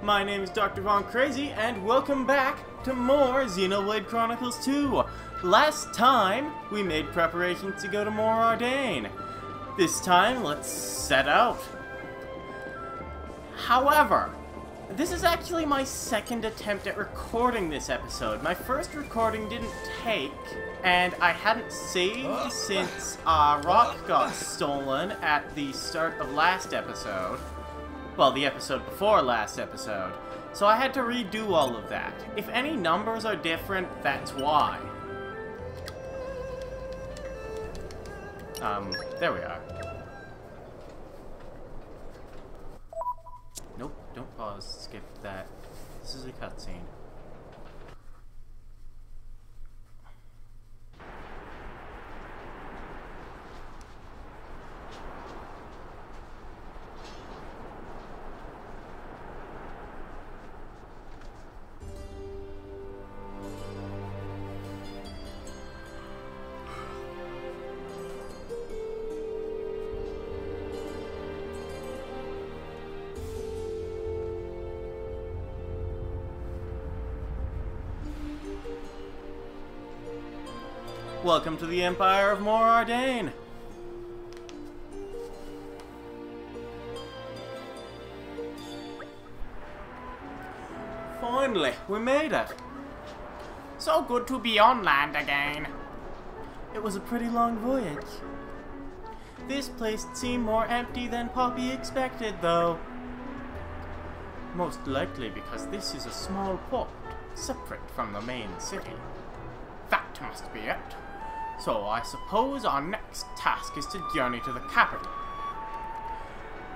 My name is Dr. Von Crazy, and welcome back to more Xenoblade Chronicles 2. Last time, we made preparations to go to Mor Ardain. This time, let's set out. However, this is actually my second attempt at recording this episode. My first recording didn't take, and I hadn't saved since Rock got stolen at the start of last episode. Well, the episode before last episode. So I had to redo all of that. If any numbers are different, that's why. There we are. Nope, don't pause, skip that. This is a cutscene. Welcome to the Empire of Mor Ardain. Finally, we made it. So good to be on land again. It was a pretty long voyage. This place seemed more empty than Poppy expected, though. Most likely because this is a small port, separate from the main city. That must be it. So I suppose our next task is to journey to the capital.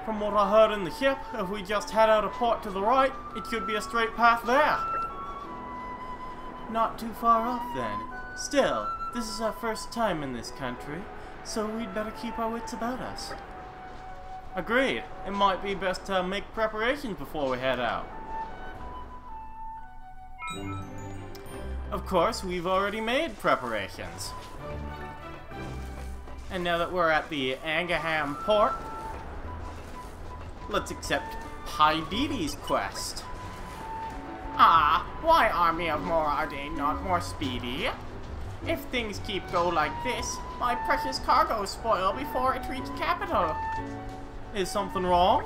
From what I heard in the ship, if we just head out a port to the right, it should be a straight path there. Not too far off then. Still, this is our first time in this country, so we'd better keep our wits about us. Agreed. It might be best to make preparations before we head out. Of course, we've already made preparations. And now that we're at the Angaham port, let's accept Paididi's quest. Why Army of Mor Ardain not more speedy? If things keep go like this, my precious cargo spoil before it reach capital. Is something wrong?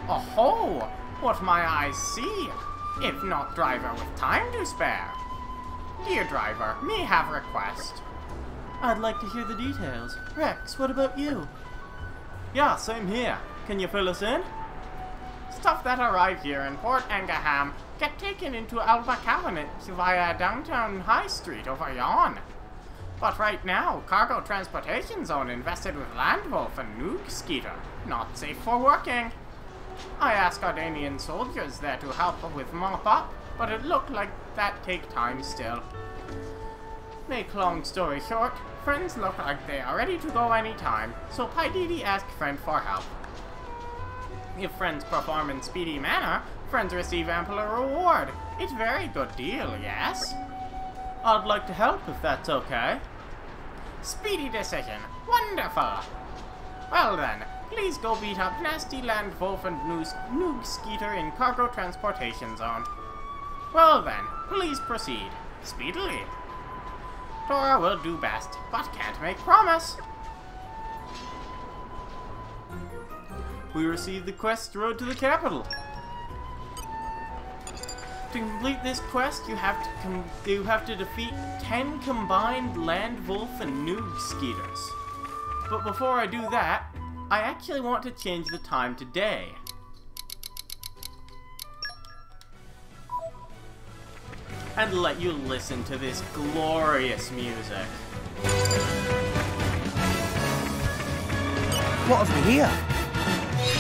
Oh-ho! What my eyes see, if not driver with time to spare. Dear driver, me have request. I'd like to hear the details. Rex, what about you? Yeah, same here. Can you fill us in? Stuff that arrive here in Port Angaham get taken into Alba Cabinet via downtown High Street over yon. But right now, cargo transportation zone invested with Landwolf and Noog Skeeter. Not safe for working. I asked Ardanian soldiers there to help with mop up, but it looked like that take time still. Make long story short, friends look like they are ready to go anytime, so Paididi asked friend for help. If friends perform in speedy manner, friends receive ample reward. It's very good deal, yes? I'd like to help if that's okay. Speedy decision. Wonderful. Well then, please go beat up Nasty Landwolf and Noog Skeeter in cargo transportation zone. Well then, please proceed. Speedily. Dora will do best, but can't make promise. We received the quest Road to the Capital. To complete this quest, you have to defeat 10 combined Landwolf and Noog Skeeters. But before I do that, I actually want to change the time to day. And let you listen to this glorious music. What have we here?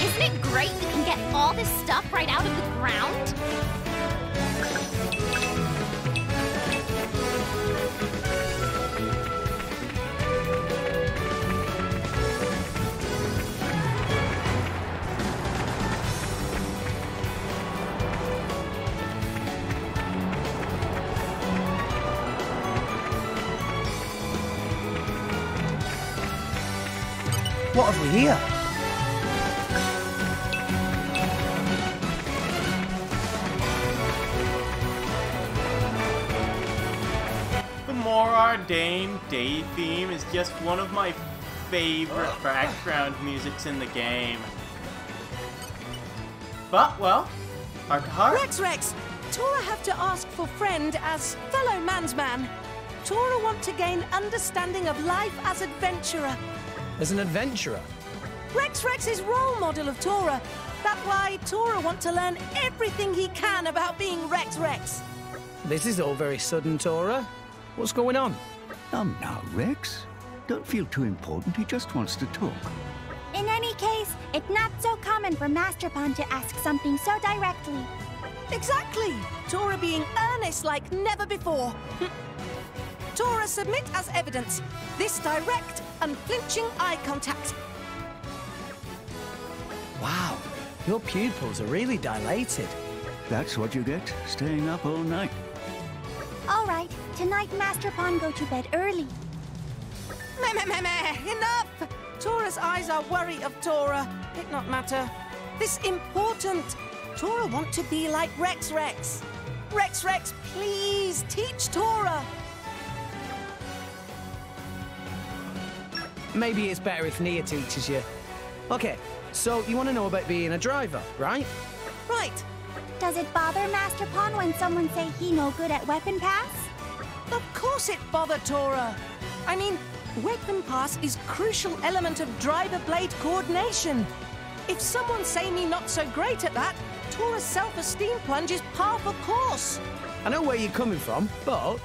Isn't it great we can get all this stuff right out of the ground? What have we here? Ardain day theme is just one of my favorite background musics in the game. But, well, heart to heart. Rex! Tora have to ask for friend as fellow mansman. Tora want to gain understanding of life as adventurer. As an adventurer? Rex is role model of Tora. That's why Tora want to learn everything he can about being Rex. This is all very sudden, Tora. What's going on? Now, Rex. Don't feel too important. He just wants to talk. In any case, it's not so common for Master Pond to ask something so directly. Exactly. Tora being earnest like never before. Tora submit as evidence this direct, unflinching eye contact. Wow, your pupils are really dilated. That's what you get, staying up all night. All right, tonight Master Pond go to bed early. Enough! Tora's eyes are worry of Tora. It not matter. This important. Tora want to be like Rex. Rex, please teach Tora. Maybe it's better if Nia teaches you. Okay, so you want to know about being a driver, right? Right. Does it bother Master Pond when someone say he no good at weapon pass? Of course it bother Tora. I mean, weapon pass is crucial element of driver blade coordination. If someone say me not so great at that, Tora's self-esteem plunge is par for course. I know where you're coming from, but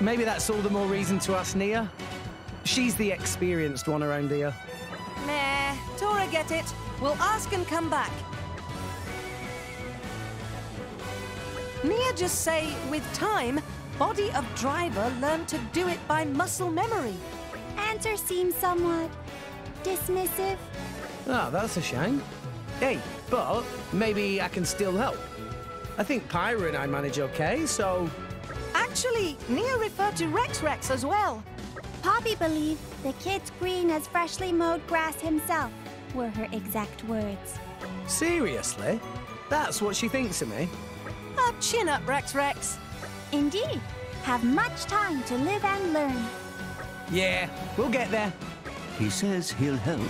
maybe that's all the more reason to ask Nia. She's the experienced one around here. Nah, Tora get it. We'll ask and come back. Nia just say, with time, body of driver learn to do it by muscle memory. Answer seems somewhat dismissive. Oh, that's a shame. Hey, but maybe I can still help. I think Pyra and I manage okay, so... Actually, Nia referred to Rex as well. Poppy believed the kid's green as freshly mowed grass himself, were her exact words. Seriously? That's what she thinks of me? Chin up, Rex. Indeed. Have much time to live and learn. Yeah, we'll get there. He says he'll help,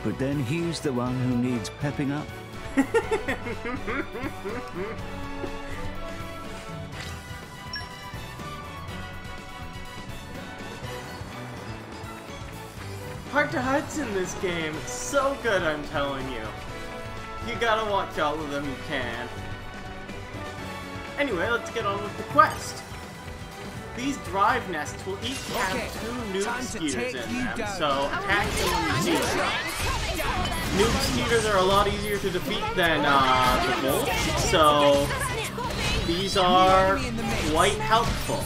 but then he's the one who needs pepping up. Heart to hearts in this game. It's so good, I'm telling you. You gotta watch all of them, you can. Anyway, let's get on with the quest. These drive nests will each have 2 noob skeeters in them, so attack them when you see them. Noob skeeters are a lot easier to defeat than the bolts, so these are quite helpful.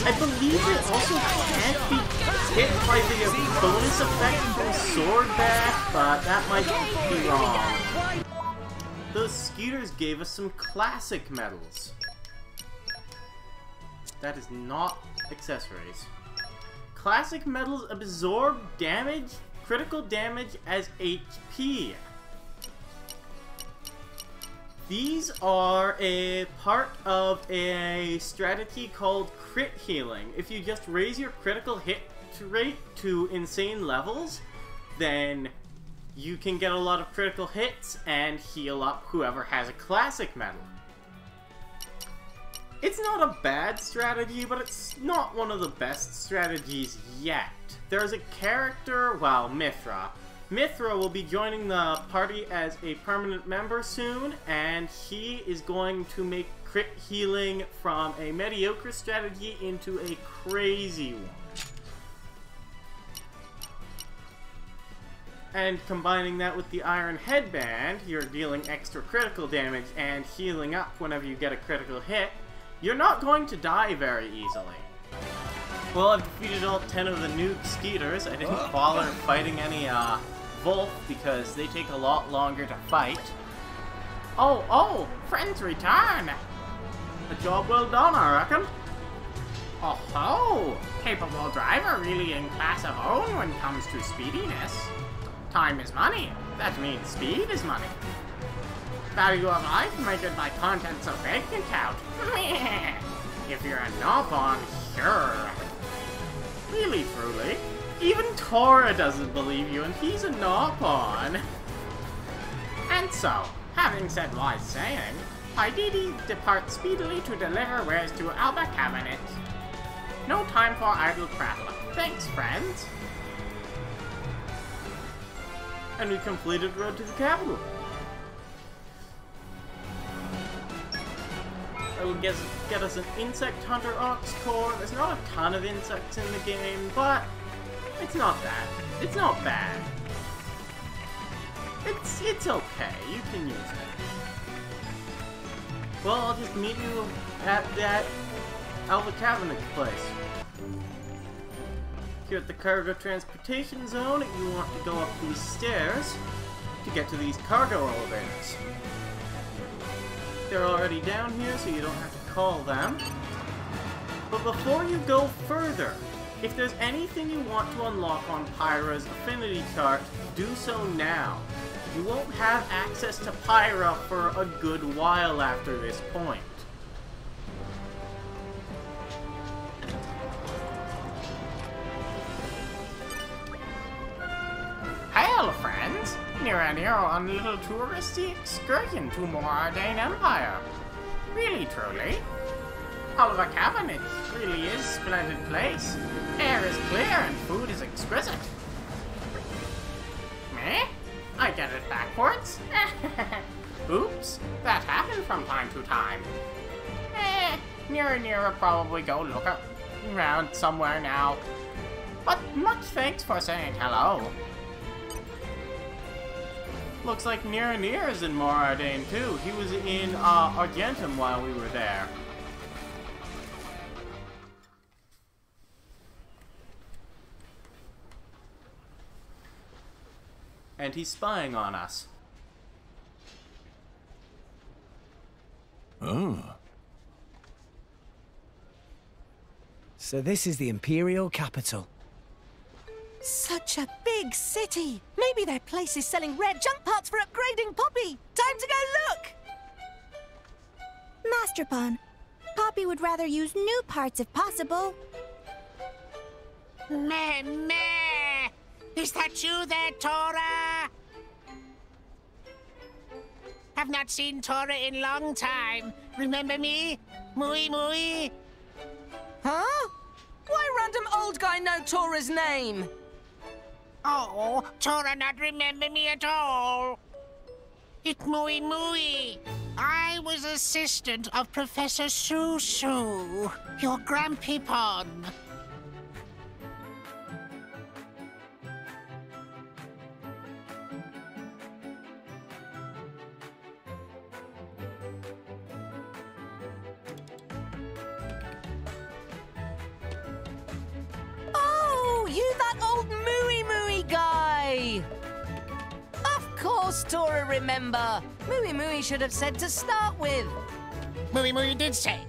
I believe it also can't be hit by the bonus effect from Sword Bash, but that might be wrong. Those skeeters gave us some classic medals. That is not accessories. Classic medals absorb damage, critical damage as HP. These are a part of a strategy called crit healing. If you just raise your critical hit rate to insane levels, then you can get a lot of critical hits and heal up whoever has a classic medal. It's not a bad strategy, but it's not one of the best strategies yet. There's a character, well, Mithra. Mithra will be joining the party as a permanent member soon, and he is going to make crit healing from a mediocre strategy into a crazy one. And combining that with the Iron Headband, you're dealing extra critical damage and healing up whenever you get a critical hit. You're not going to die very easily. Well, I've defeated all 10 of the noob skeeters. I didn't bother fighting any Wolf because they take a lot longer to fight. Oh, friends return! A job well done, I reckon. Oh ho! Capable driver really in class of own when it comes to speediness. Time is money. That means speed is money. Value of life measured by contents of bank account. If you're a Nopon, sure. Really, truly. Even Tora doesn't believe you, and he's a Nopon. And so, having said wise saying, Paididi departs speedily to deliver wares to Alba Cabinet. No time for idle prattle. Thanks, friends. And we completed Road to the Capital. That'll get us an Insect Hunter Ox core. There's not a ton of insects in the game, but it's not bad. It's not bad. It's okay. You can use it. Well, I'll just meet you at that Alva Cabinet place. Here at the cargo transportation zone, you want to go up these stairs to get to these cargo elevators. They're already down here, so you don't have to call them. But before you go further, if there's anything you want to unlock on Pyra's affinity chart, do so now. You won't have access to Pyra for a good while after this point. Hail, friends! Near on a little touristy excursion to Mor Ardain Empire. Really, truly. Alva Cabinet really is a splendid place. Air is clear and food is exquisite. Meh? I get it backwards. Oops, that happened from time to time. Near will probably go look around somewhere now. But much thanks for saying hello. Looks like Near is in Mor Ardain too. He was in Argentum while we were there. And he's spying on us. Oh. So this is the Imperial capital. Such a big city. Maybe their place is selling rare junk parts for upgrading Poppy. Time to go look. Master Pawn, Poppy would rather use new parts if possible. Meh, meh! Is that you there, Tora? Have not seen Tora in long time. Remember me? Mui Mui? Huh? Why random old guy know Tora's name? Oh, Tora not remember me at all. It Mui Mui. I was assistant of Professor Susu, your grandpeepon. Oh, you that old Mooey Mooey guy! Of course, Tora remember. Mooey Mooey should have said to start with. Mui Mui did say.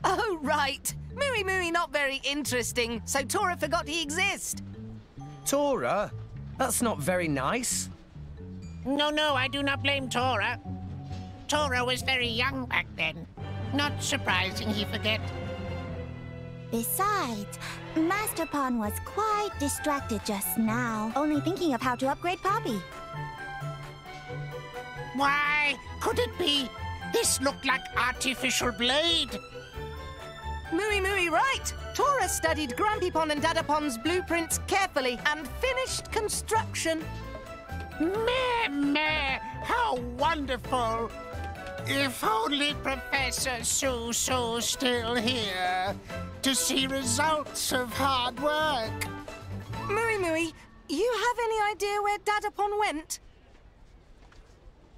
Oh, right. Mooey Mooey not very interesting, so Tora forgot he exists. Tora? That's not very nice. No, I do not blame Tora. Tora was very young back then. Not surprising he forget. Besides, Master Pawn was quite distracted just now, only thinking of how to upgrade Poppy. Why, could it be? This looked like artificial blade. Mooey Mooey right. Tora studied Grandpeepon and Dadapon's blueprints carefully and finished construction. Meh, meh, how wonderful. If only Professor Susu's still here to see results of hard work. Mooey Mooey, you have any idea where Dadapon went?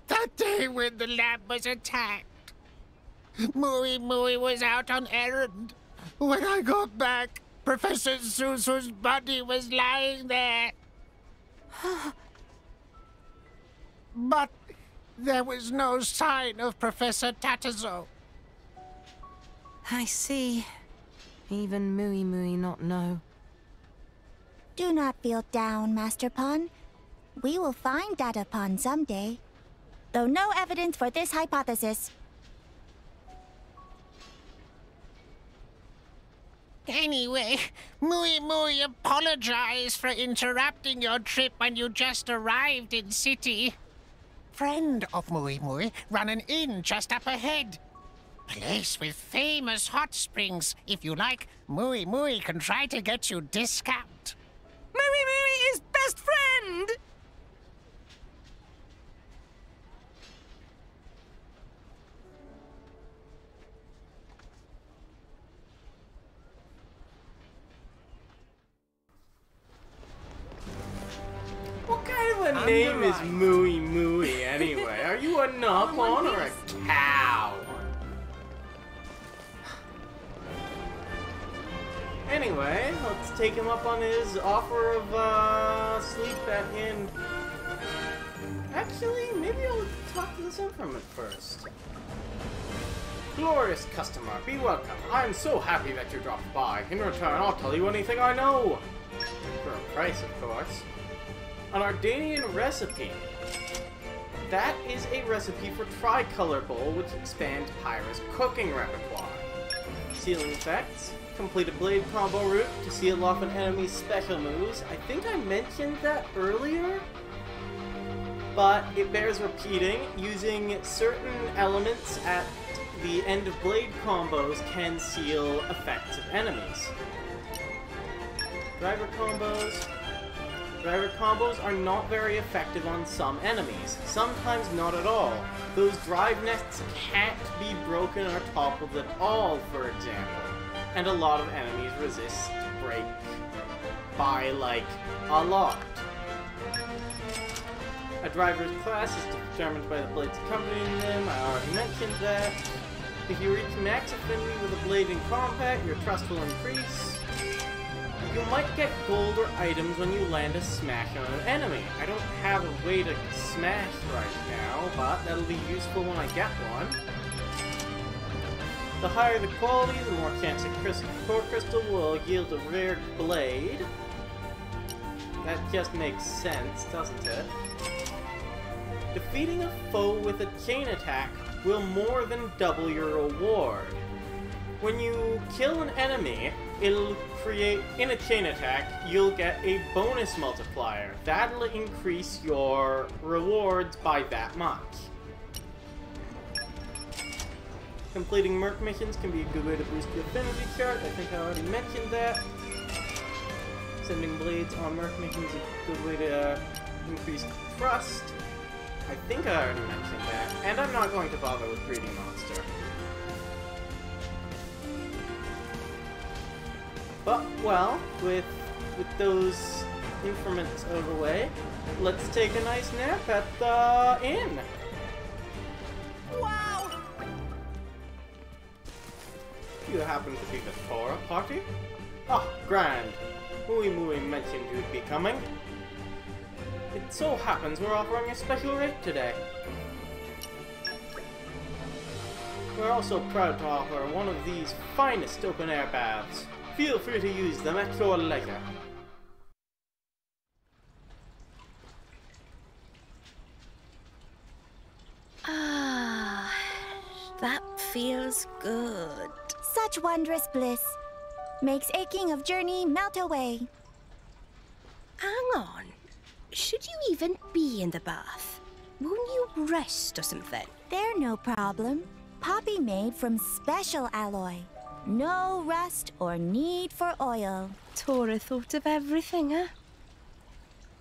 That day when the lab was attacked, Mui Mui was out on errand. When I got back, Professor Susu's body was lying there. But there was no sign of Professor Tatazo. I see. Even Mooey Mooey not know. Do not feel down, Master Pawn. We will find Datapon someday. Though no evidence for this hypothesis. Anyway, Mui apologize for interrupting your trip when you just arrived in city. Friend of Mui run an inn just up ahead. Place with famous hot springs. If you like, Mui can try to get you discount. Mui is best friend! What kind of a name is Mui anyway? Are you a knock-on or a cow? Anyway, let's take him up on his offer of sleep at inn. Actually, maybe I'll talk to this informant first. Glorious customer, be welcome. I'm so happy that you dropped by. In return, I'll tell you anything I know. For a price, of course. An Ardanian recipe. That is a recipe for Tricolor Bowl, which expands Pyra's cooking repertoire. Sealing effects. Complete a blade combo route to seal off an enemy's special moves. I think I mentioned that earlier, but it bears repeating. Using certain elements at the end of blade combos can seal effects of enemies. Driver combos. Driver combos are not very effective on some enemies, sometimes not at all. Those drive nests can't be broken or toppled at all, for example. And a lot of enemies resist break by, like, a lot. A driver's class is determined by the blades accompanying them. I already mentioned that. If you reach max affinity with a blade in combat, your trust will increase. You might get gold or items when you land a smash on an enemy. I don't have a way to smash right now, but that'll be useful when I get one. The higher the quality, the more chance a core crystal will yield a rare blade. That just makes sense, doesn't it? Defeating a foe with a chain attack will more than double your reward. When you kill an enemy, it'll create, in a chain attack, you'll get a bonus multiplier. That'll increase your rewards by that much. Completing Merc missions can be a good way to boost your affinity chart. I think I already mentioned that. Sending blades on Merc missions is a good way to increase trust. I think I already mentioned that. And I'm not going to bother with Greedy Monster. But, well, with those informants out of the way, let's take a nice nap at the inn. Wow! You happen to be the Torah party? Ah, grand. Mui mentioned you'd be coming. It so happens we're offering a special rate today. We're also proud to offer one of these finest open-air baths. Feel free to use them at your leisure. Ah, that feels good. Such wondrous bliss. Makes aching of journey melt away. Hang on. Should you even be in the bath? Won't you rest or something? They're no problem. Poppy made from special alloy. No rust or need for oil. Tora thought of everything, huh?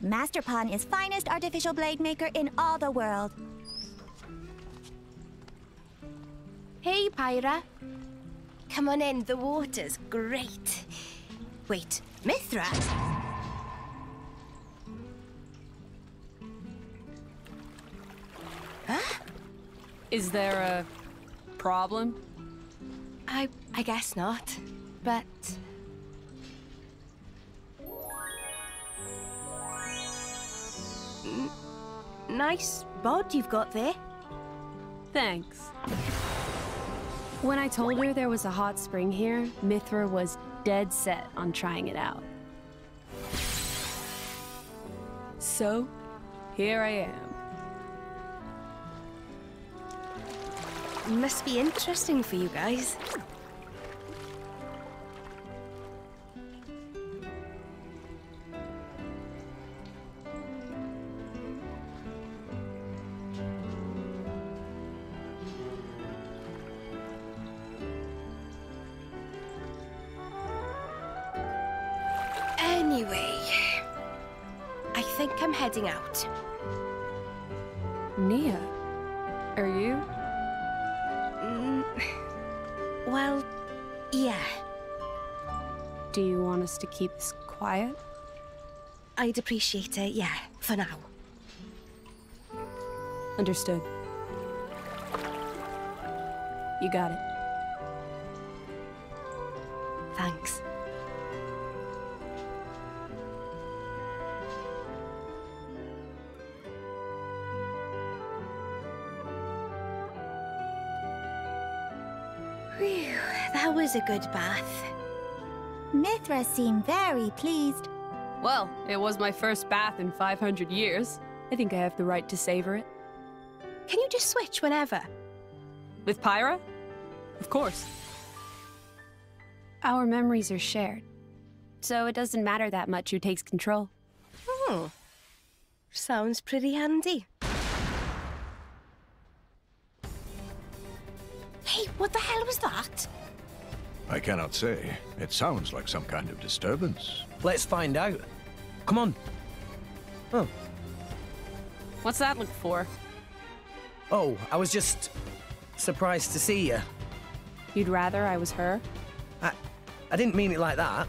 Masterpon is finest artificial blade maker in all the world. Hey, Pyra. Come on in, the water's great. Wait, Mithra? Huh? Is there a problem? I guess not, but... Nice bod you've got there. Thanks. When I told her there was a hot spring here, Mithra was dead set on trying it out. So, here I am. Must be interesting for you guys. Anyway, I think I'm heading out. Nia, are you? Well, yeah. Do you want us to keep this quiet? I'd appreciate it, yeah, for now. Understood. You got it. Thanks. Whew, that was a good bath. Mithra seemed very pleased. Well, it was my first bath in 500 years. I think I have the right to savor it. Can you just switch whenever? With Pyra? Of course. Our memories are shared, so it doesn't matter that much who takes control. Hmm. Sounds pretty handy. Hey, what the hell was that? I cannot say. It sounds like some kind of disturbance. Let's find out. Come on. Oh. What's that look for? Oh, I was just surprised to see you. You'd rather I was her? I didn't mean it like that.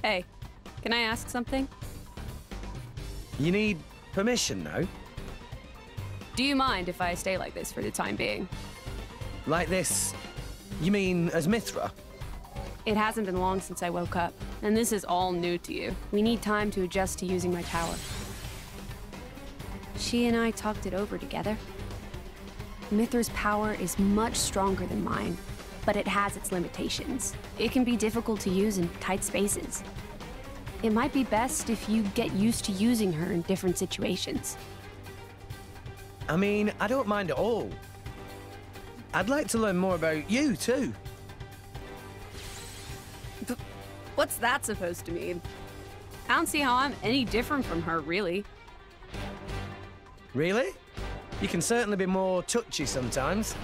Hey, can I ask something? You need permission now? Do you mind if I stay like this for the time being? Like this? You mean as Mithra? It hasn't been long since I woke up, and this is all new to you. We need time to adjust to using my tower. She and I talked it over together. Mithra's power is much stronger than mine, but it has its limitations. It can be difficult to use in tight spaces. It might be best if you get used to using her in different situations. I mean, I don't mind at all. I'd like to learn more about you, too. What's that supposed to mean? I don't see how I'm any different from her, really. Really? You can certainly be more touchy sometimes.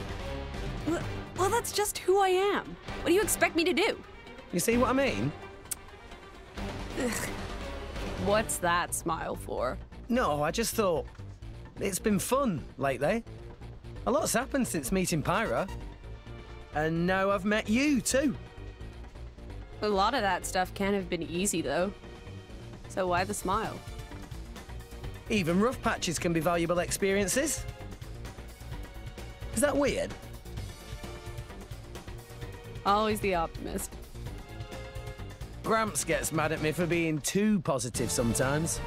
Well, that's just who I am. What do you expect me to do? You see what I mean? Ugh. What's that smile for? No, I just thought it's been fun lately. A lot's happened since meeting Pyra. And now I've met you, too. A lot of that stuff can't have been easy, though. So why the smile? Even rough patches can be valuable experiences. Is that weird? Always the optimist. Gramps gets mad at me for being too positive sometimes.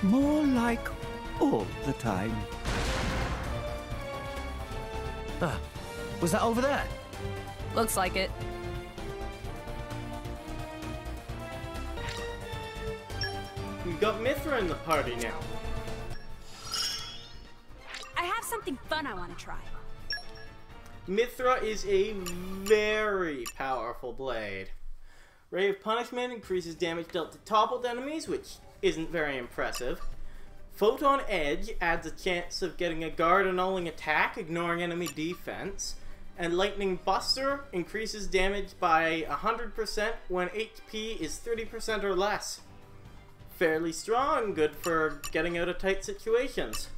More like all the time. Ah, was that over there? Looks like it. We've got Mithra in the party now. I have something fun I want to try. Mithra is a very powerful blade. Ray of Punishment increases damage dealt to toppled enemies, which isn't very impressive. Photon Edge adds a chance of getting a guard annulling attack, ignoring enemy defense. And Lightning Buster increases damage by 100% when HP is 30% or less. Fairly strong, good for getting out of tight situations.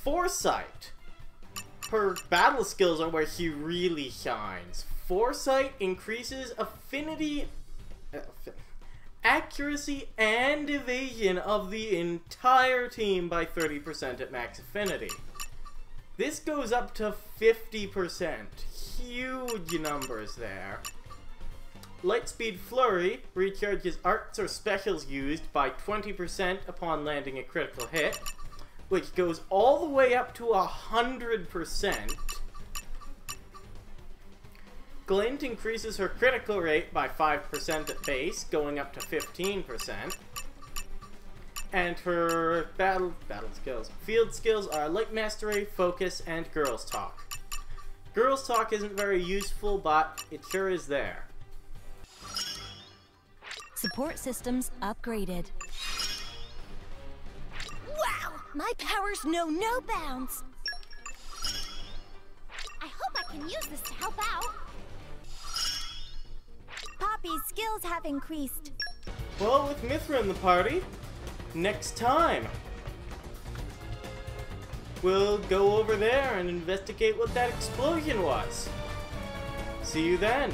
Foresight. Her battle skills are where she really shines. Foresight increases affinity, accuracy, and evasion of the entire team by 30% at max affinity. This goes up to 50%. Huge numbers there. Lightspeed Flurry recharges arts or specials used by 20% upon landing a critical hit. which goes all the way up to 100%. Glint increases her critical rate by 5% at base, going up to 15%. And her field skills are Light Mastery, Focus, and Girls Talk. Girls Talk isn't very useful, but it sure is there. Support systems upgraded. Wow! My powers know no bounds! I hope I can use this to help out. Poppy's skills have increased. Well, with Mithra in the party, next time we'll go over there and investigate what that explosion was. See you then.